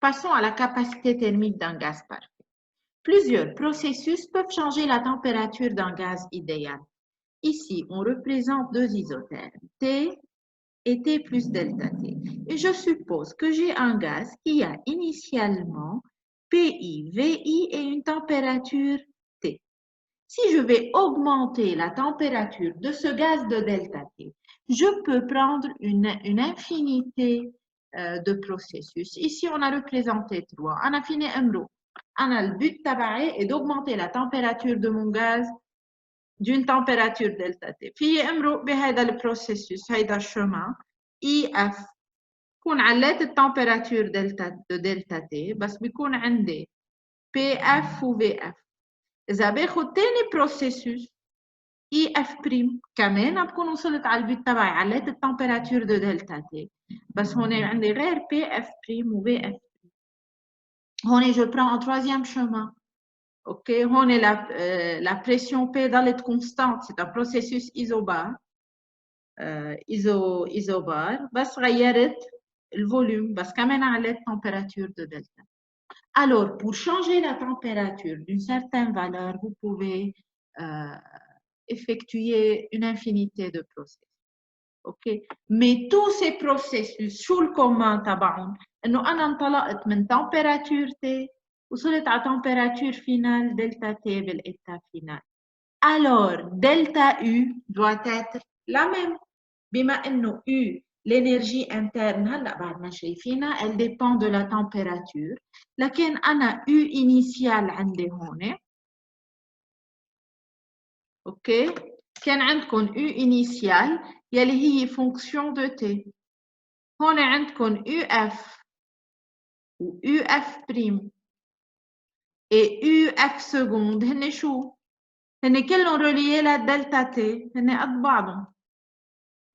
Passons à la capacité thermique d'un gaz parfait. Plusieurs processus peuvent changer la température d'un gaz idéal. Ici, on représente deux isothermes, T et T plus delta T. Et je suppose que j'ai un gaz qui a initialement PI, VI et une température T. Si je vais augmenter la température de ce gaz de delta T, je peux prendre une infinité de processus. Ici, on a représenté trois. On a fini un le but est d'augmenter la température de mon gaz d'une température delta T. في امرؤ بهذا البروسيسوس هيدا الشمع EF بكون عليت التمبيراتور دلتا تي بس بيكون عندي PF و VF. إذا باخد تاني بروسيسوس EF بريم كمان بكون وصلت على البيت تبعي عليت التمبيراتور دلتا تي بس هون عندي غير PF بريم و VF. هون je prends un troisième chemin. OK, on est la pression P dans l'être constante, c'est un processus isobar. Isobar, بس غيرت le volume, بس كمان علت température de delta. Alors, pour changer la température d'une certaine valeur, vous pouvez effectuer une infinité de processus. OK, mais tous ces processus شو الكومون تبعهم؟ إنه أنا انطلقت من température T وصلت à température finale delta T بالإتا final. Alors, delta U doit être la même. بما إنه U, l'énergie interne, هلا بعد ما شايفينها, elle dépend de la température. لكن أنا U initial عندي هون. OK. كان عندكم U initial يلي هي fonction de T. هون عندكم UF و UF prime et UF seconde هن شو؟ هن كلهم reliés للدلتا تي هن قد بعضهم.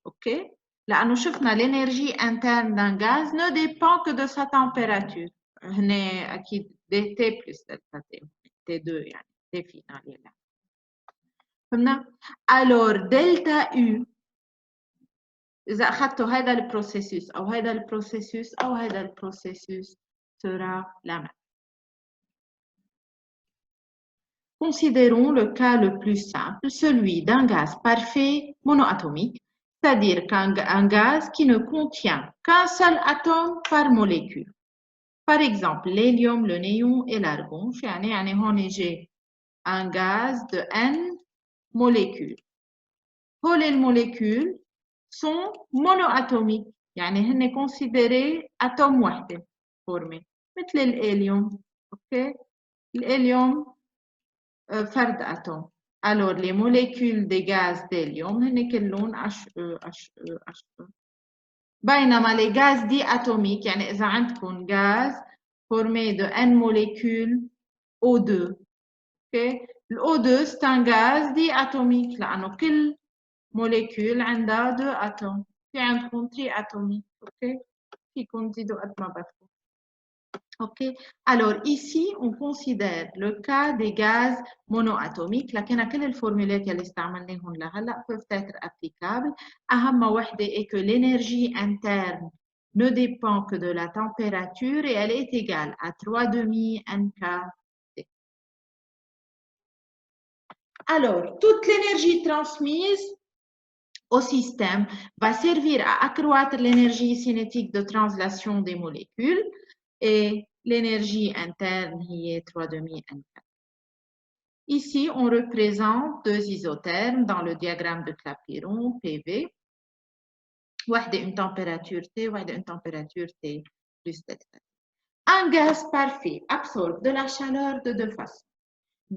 OK؟ لأنه شفنا l'énergie interne d'un gaz ne dépend que de sa température. هن أكيد دي T plus delta T. T2 يعني T final يعني. فهمنا؟ Alors delta U إذا أخذتوا هذا البروسيسوس أو هذا البروسيسوس أو هذا البروسيسوس sera la même. Considérons le cas le plus simple, celui d'un gaz parfait monoatomique, c'est-à-dire un gaz qui ne contient qu'un seul atome par molécule. Par exemple, l'hélium, le néon et l'argon. يعني هون j'ai un gaz de N molécules. Les molécules sont monoatomiques. يعني هن considérés atomes واحدة formés. مثل الهيليوم. OK? الهيليوم فرد أتوم. Alors, les molécules des gaz d'hélium هن كلهم HE. بينما les gaz diatomiques يعني إذا عندكم gaz formé de N molécules O2. Okay? Le O2 c'est un gaz diatomique لأنه كل molécule عندها 2 atomes. في عندكم triatomique. Okay? فيكم تزيدوا قد ما بدكم. OK. Alors ici, on considère le cas des gaz monoatomiques. لكن كل الفورمولات اللي استعملناهم لهلا peuvent être applicables. أهم وحدة est que l'énergie interne ne dépend que de la température et elle est égale à 3,5 NKT. Alors, toute l'énergie transmise au système va servir à accroître l'énergie cinétique de translation des molécules et l'énergie interne est 3,5 NK. Ici, on représente deux isothermes dans le diagramme de Clapeyron, PV. Une température T, une température T plus delta. Un gaz parfait absorbe de la chaleur de deux façons.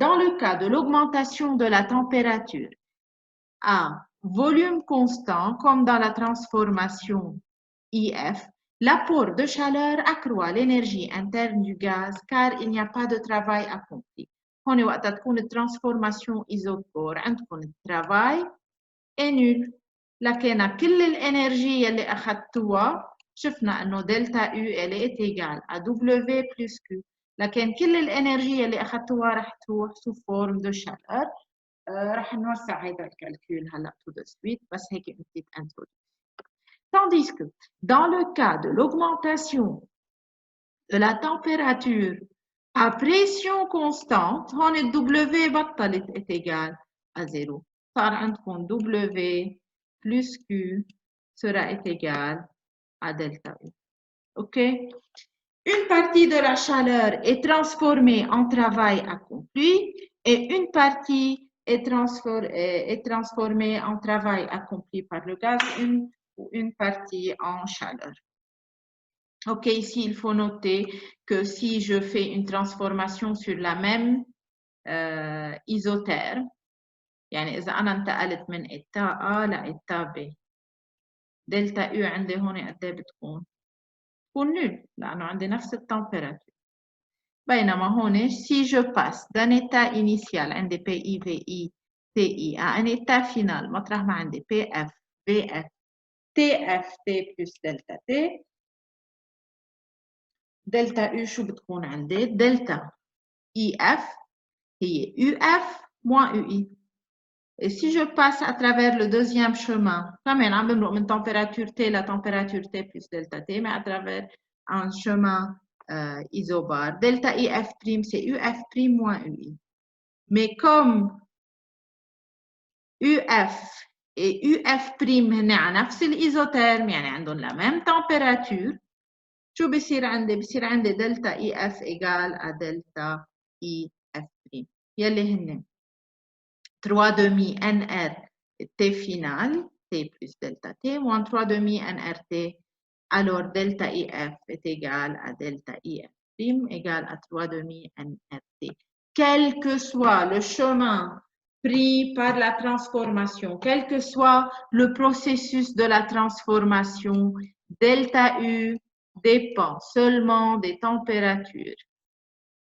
Dans le cas de l'augmentation de la température à volume constant, comme dans la transformation IF, l'apport de chaleur accroît l'énergie interne du gaz car il n'y a pas de travail accompli. هون وقت تكون الترانسفورماسيون ايزوكور عندكم الترافاي est nul. لكن كل الانرجي اللي اخذتوها شفنا انه دلتا U elle est égale à W plus Q. لكن كل الانرجي اللي اخذتوها رح تروح sous forme de chaleur. رح نوسع هذا الكالكول هلا tout de suite بس هيك une petite introduction. Tandis que dans le cas de l'augmentation de la température à pression constante, هون ال W بطلت est égal à 0. صار عندكم W plus Q sera est égal à delta U. OK? Une partie de la chaleur est transformée en travail accompli et une partie est transformée en travail accompli par le gaz, une partie en chaleur. OK, ici, il faut noter que si je fais une transformation sur la même isotherme, يعني إذا أنا انتقلت من إتا A لإتا B، دلتا U عندي هون قد إيه بتكون؟ بتكون نول لأنه عندي نفس التمبيراتور. بينما هون si je passe d'un état initial عندي PI, VI, TI à un état final مطرح ما عندي PF, VF, TF, T plus delta T، دلتا U شو بتكون عندي؟ دلتا EF هي UF moins UI. Et si je passe à travers le deuxième chemin, quand même, une température T, la température T plus delta T, mais à travers un chemin isobar, delta IF prime, c'est UF prime moins UI. Mais comme UF et UF prime هن نفس الإيزوتيرم يعني عندهم la même température، شو بصير عندي؟ بصير عندي دلتا IF égale à delta IF prime يلي هن 3 demi NR T final, T plus delta T, moins 3 demi NRT. Alors, delta IF est égal à delta IF prime égal à 3 demi NRT. Quel que soit le chemin pris par la transformation, quel que soit le processus de la transformation, delta U dépend seulement des températures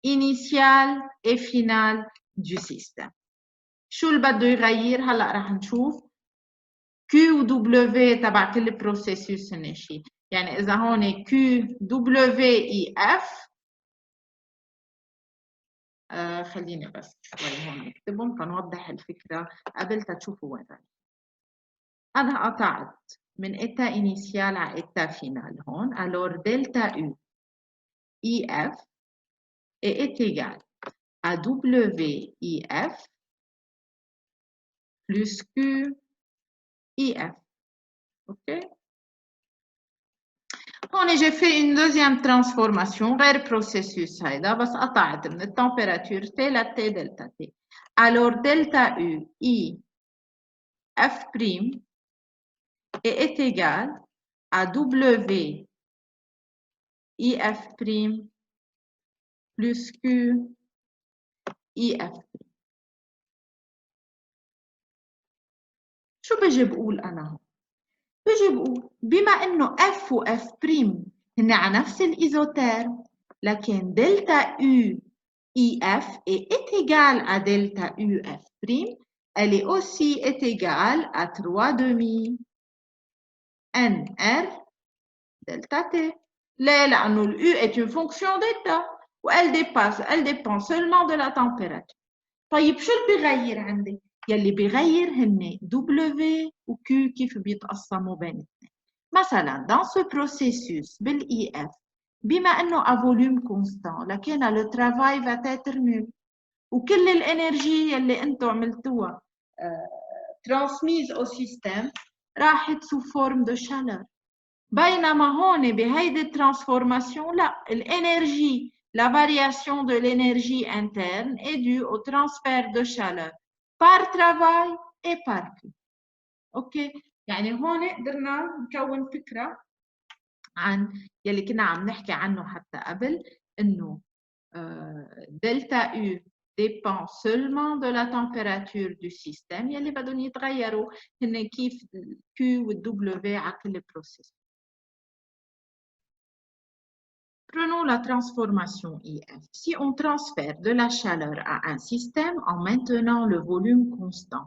initiales et finales du système. شو اللي بده يغير؟ هلا رح نشوف Q و W تبع كل بروسيسوس هن شيء، يعني إذا هون Q W E F خليني بس شوي هون نكتبهم تنوضح الفكرة قبل تشوفوا وين رايح. أنا قطعت من إتا إنيسيال على إتا فينال هون، alors delta U EF est égal à W EF plus Q EF. OK? هون j'ai fait une deuxième transformation غير processus هيدا بس قطعت من التمبيراتور T لT delta T. Alors delta U I F prime est égal à W I F prime plus Q I F prime. شو بجي بقول أنا هون؟ بجي بقول بما إنه F و F prime هن على نفس الإيزوتيرم، لكن دلتا U IF est égal à delta UF prime, elle est aussi est égale à 3 demi NR delta T. ليه؟ لأنه le U est une fonction d'état elle dépend seulement de la température. طيب شو اللي بيغير عندي؟ يلي بيغير هن W و Q كيف بيتقسموا بين الاثنين. مثلا dans ce processus بالEF بما انه à volume constant لكن le travail va être nul وكل الانرجي يلي انتم عملتوها transmise au système راحت sous forme de chaleur. بينما هون بهيدي الترانسفورماسيون لا الانرجي la variation de l'énergie interne est due au transfert de chaleur par travail et par Q. اوكي يعني هون قدرنا نكون فكره عن يلي كنا عم نحكي عنه حتى قبل انه دلتا U dépend seulement de la température du système يلي بدهم يتغيروا هن كيف Q و W على كل processus. Prenons la transformation IF. Si on transfère de la chaleur à un système en maintenant le volume constant,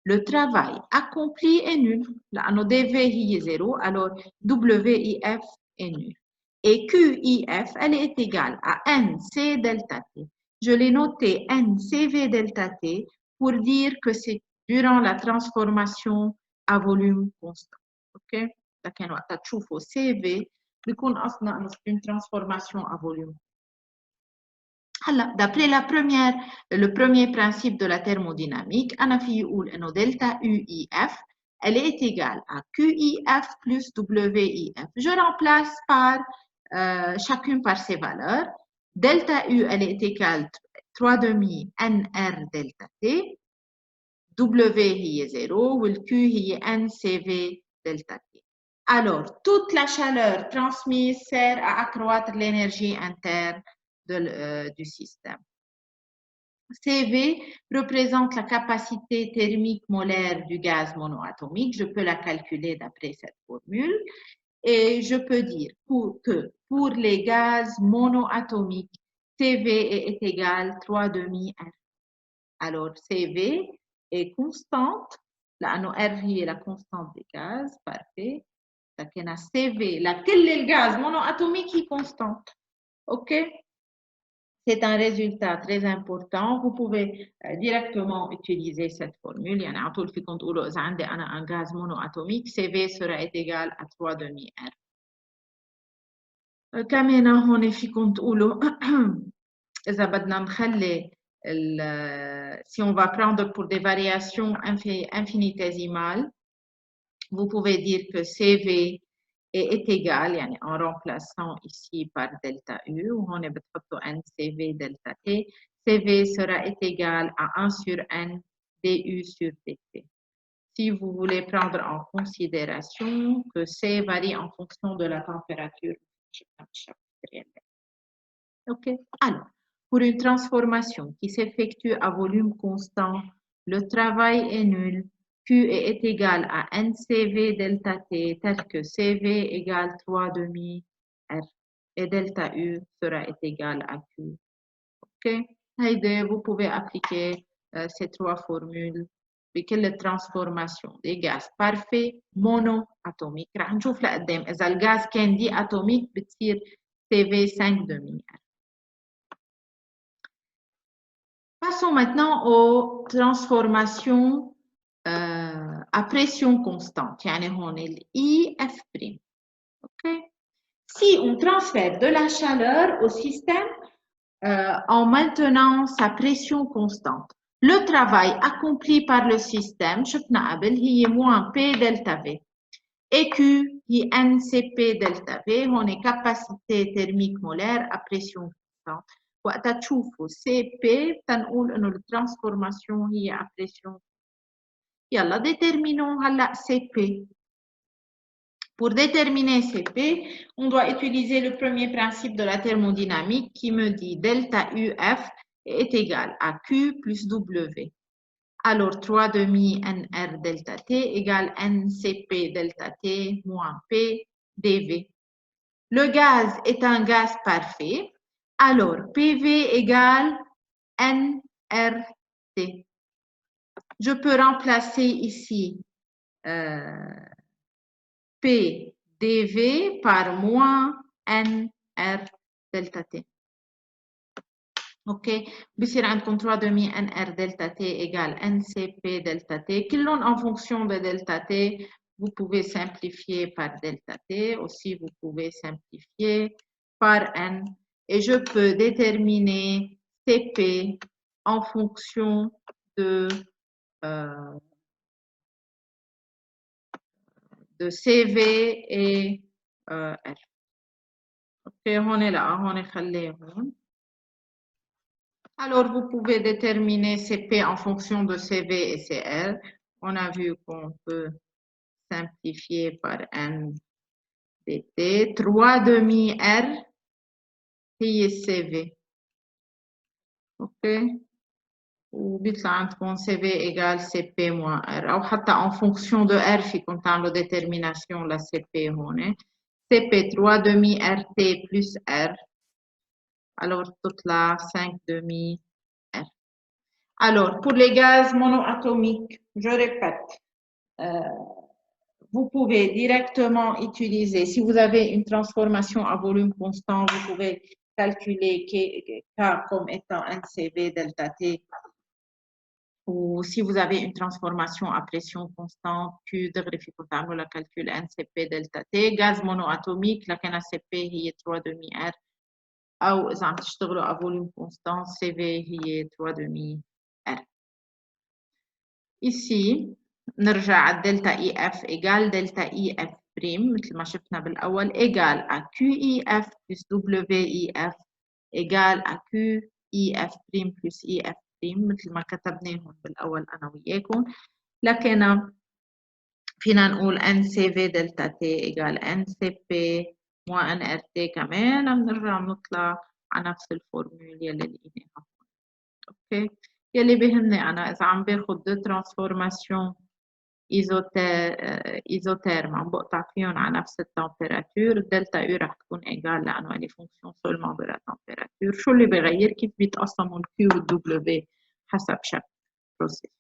le travail accompli est nul. لأنه dV هي 0, alors WIF est nul. Et QIF, elle est égale à NC delta T. Je l'ai noté NCV delta T pour dire que c'est durant la transformation à volume constant. OK? لكن وقت تشوفوا CV بيكون أصلا une transformation à volume. D'après le premier principe de la thermodynamique, أنا في يقول إنه delta UIF elle est égale à QIF plus WIF. Je remplace par chacune par ses valeurs. Delta U elle est égale 3 demi NR delta T. W هي 0 والQ هي NCV delta T. Alors, toute la chaleur transmise sert à accroître l'énergie interne du système. CV représente la capacité thermique molaire du gaz monoatomique. Je peux la calculer d'après cette formule. Et je peux dire que pour les gaz monoatomiques, CV est égal à 3 demi R. Alors, CV est constante. لأنه R هي la constante des gaz. Parfait. لكن CV لكل الغاز monoatomique est constante. OK? C'est un résultat très important. Vous pouvez directement utiliser cette formule. يعني على طول فيكم تقولوا إذا عندي أنا un gaz monoatomique, CV sera égal à 3 demi R. كمان هون فيكم تقولوا إذا بدنا نخلي si on va prendre pour des variations infinitésimales, vous pouvez dire que CV est égal, يعني en remplaçant ici par delta U, وهون بتحطوا NCV delta T, CV sera égal à 1 sur N du sur dt. Si vous voulez prendre en considération que C varie en fonction de la température. OK. Alors, pour une transformation qui s'effectue à volume constant, le travail est nul. Q est égal à NCV delta T, tel que CV égale 3 demi R. Et delta U sera égal à Q. OK? Vous pouvez appliquer ces trois formules بكل transformation des gaz parfaits monoatomiques. رح نشوف لقدام إذا الغاز كان دي atomique بتصير CV 5 demi R. Passons maintenant aux transformations à pression constante. يعني هون ال EF'. Okay? Si on transfère de la chaleur au système en maintenant sa pression constante, le travail accompli par le système, شفنا قبل هي moins P delta V. Et Q هي NCP delta V. هون capacité thermique molaire à pression constante. وقتها تشوفوا CP تنقول إنه الترانسفورماسيون هي à pression. يلا déterminons هلا CP. Pour déterminer CP, on doit utiliser le premier principe de la thermodynamique qui me dit delta UF est égal à Q plus W. Alors 3 demi NR delta T égale NCP delta T moins P dV. Le gaz est un gaz parfait. Alors PV égale NRT. Je peux remplacer ici P dV par moins NR delta T. OK. بصير عندكم 3 demi NR delta T égale NCP delta T. كلهم en fonction de delta T. Vous pouvez simplifier par delta T. Aussi, vous pouvez simplifier par N. Et je peux déterminer CP en fonction de CV et R. OK, on est là, on est خليه هون. Alors, vous pouvez déterminer CP en fonction de CV et CR. On a vu qu'on peut simplifier par N dt. 3 demi R, هي CV. OK. وبيطلع عندكم CV égale CP moins R. أو حتى en fonction de R فيكم تعملوا détermination la CP هون. CP 3 demi RT plus R. Alors, تطلع 5 demi R. Alors, pour les gaz monoatomiques, je répète, vous pouvez directement utiliser, si vous avez une transformation à volume constant, vous pouvez calculer K comme étant NCV delta T ou si vous avez une transformation à pression constante Q دغري فيكم تعملوا لها calcul NCP delta T gaz monoatomique لكن CP هي 3 demi R أو إذا عم تشتغلوا à volume constant CV هي 3 demi R. Ici نرجع على delta EF égale delta EF prime مثل ما شفنا بالأول égale à QEF plus WEF égale à QEF prime plus EF prime مثل ما كتبناهم بالأول أنا وياكم. لكن فينا نقول NCV delta T égale NCP moins NRT كمان بنرجع بنطلع على نفس الفورمول يلي لقيناها. اوكي يلي بيهمني أنا إذا عم باخد دو ترانسفورماسيون ايزوتيرم عم بقطع فيهم على نفس التمبيراتور الدلتا يو رح تكون ايجال لانه لي فونكسيون سولمون دو لا تمبيراتور. شو اللي بغير؟ كيف بيتقسموا الكيو والدبليو حسب شكل بروسيس.